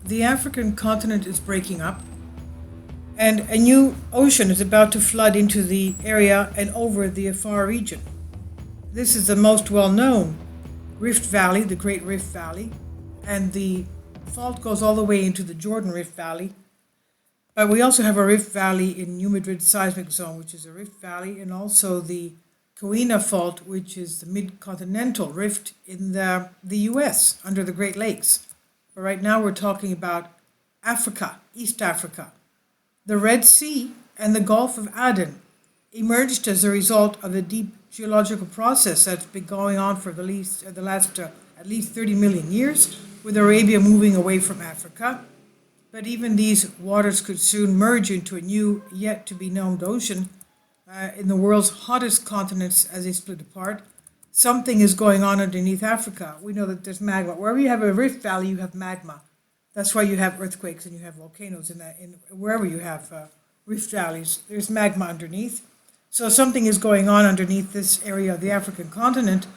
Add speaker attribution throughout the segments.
Speaker 1: the African continent is breaking up, and a new ocean is about to flood into the area and over the Afar region. This is the most well-known Rift Valley, the Great Rift Valley, and the fault goes all the way into the Jordan Rift Valley. But we also have a Rift Valley in New Madrid seismic zone, which is a Rift Valley, and also the Coena Fault, which is the mid-continental rift in the US under the Great Lakes. But right now we're talking about Africa, East Africa. The Red Sea and the Gulf of Aden emerged as a result of a deep geological process that's been going on for the last at least 30 million years, with Arabia moving away from Africa. But even these waters could soon merge into a new, yet-to-be-known ocean in the world's hottest continents as they split apart. Something is going on underneath Africa. We know that there's magma. Wherever you have a rift valley, you have magma. That's why you have earthquakes and you have volcanoes wherever you have rift valleys. There's magma underneath. So something is going on underneath this area of the African continent.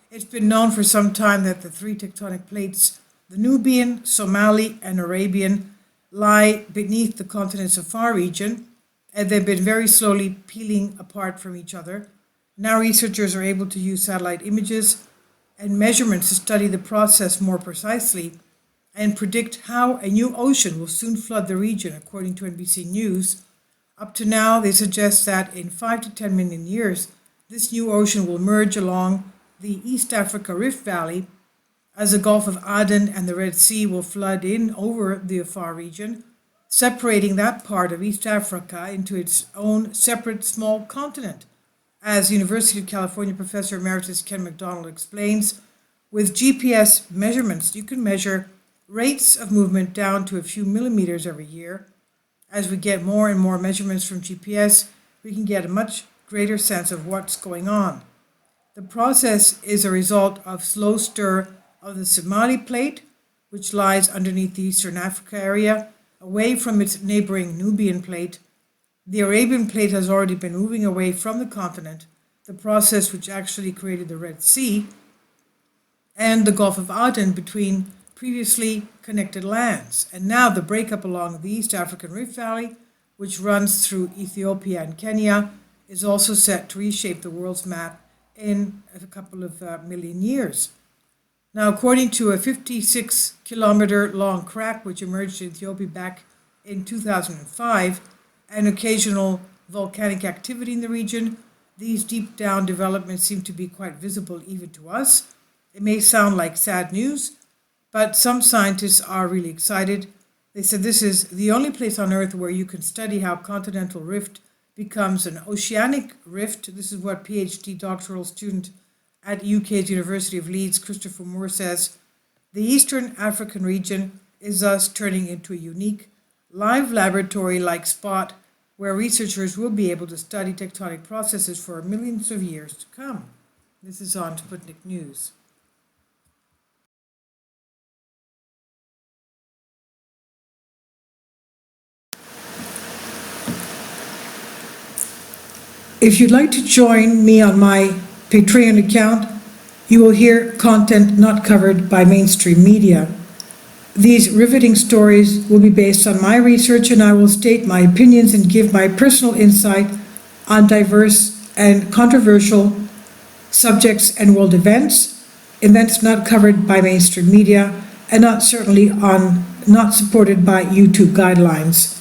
Speaker 1: It's been known for some time that the three tectonic plates, the Nubian, Somali, and Arabian, lie beneath the continent's Afar region, and they've been very slowly peeling apart from each other. Now researchers are able to use satellite images and measurements to study the process more precisely and predict how a new ocean will soon flood the region, according to NBC News. Up to now, they suggest that in 5 to 10 million years, this new ocean will merge along the East Africa Rift Valley, as the Gulf of Aden and the Red Sea will flood in over the Afar region, separating that part of East Africa into its own separate small continent. As University of California Professor Emeritus Ken McDonald explains, with GPS measurements, you can measure rates of movement down to a few millimeters every year. As we get more and more measurements from GPS, we can get a much greater sense of what's going on. The process is a result of slow stir of the Somali plate, which lies underneath the Eastern Africa area, away from its neighboring Nubian plate. The Arabian plate has already been moving away from the continent, the process which actually created the Red Sea, and the Gulf of Aden between previously connected lands. And now the breakup along the East African Rift Valley, which runs through Ethiopia and Kenya, is also set to reshape the world's map in a couple of million years. Now, according to a 56-kilometer long crack which emerged in Ethiopia back in 2005, and occasional volcanic activity in the region, these deep down developments seem to be quite visible even to us. It may sound like sad news, but some scientists are really excited. They said this is the only place on Earth where you can study how continental rift becomes an oceanic rift. This is what PhD doctoral student at UK's University of Leeds, Christopher Moore, says. The Eastern African region is thus turning into a unique, live laboratory-like spot where researchers will be able to study tectonic processes for millions of years to come. This is on Sputnik News. If you'd like to join me on my Patreon account, you will hear content not covered by mainstream media. These riveting stories will be based on my research, and I will state my opinions and give my personal insight on diverse and controversial subjects and world events not covered by mainstream media, and not supported by YouTube guidelines.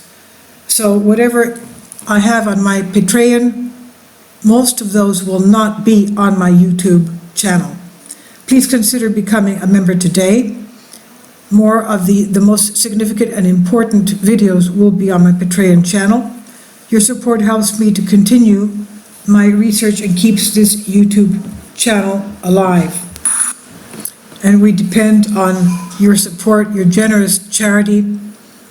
Speaker 1: So whatever I have on my Patreon, most of those will not be on my YouTube channel. Please consider becoming a member today. More of the most significant and important videos will be on my Patreon channel. Your support helps me to continue my research and keeps this YouTube channel alive. And we depend on your support, your generous charity,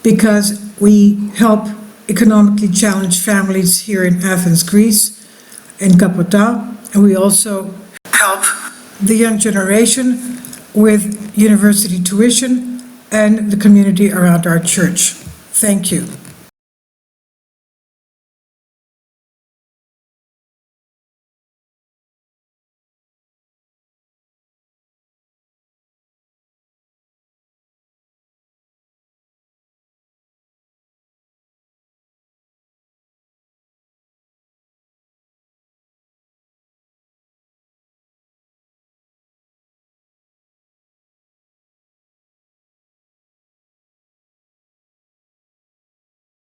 Speaker 1: because we help economically challenged families here in Athens, Greece, in Kapota, and we also help the young generation with university tuition and the community around our church. Thank you.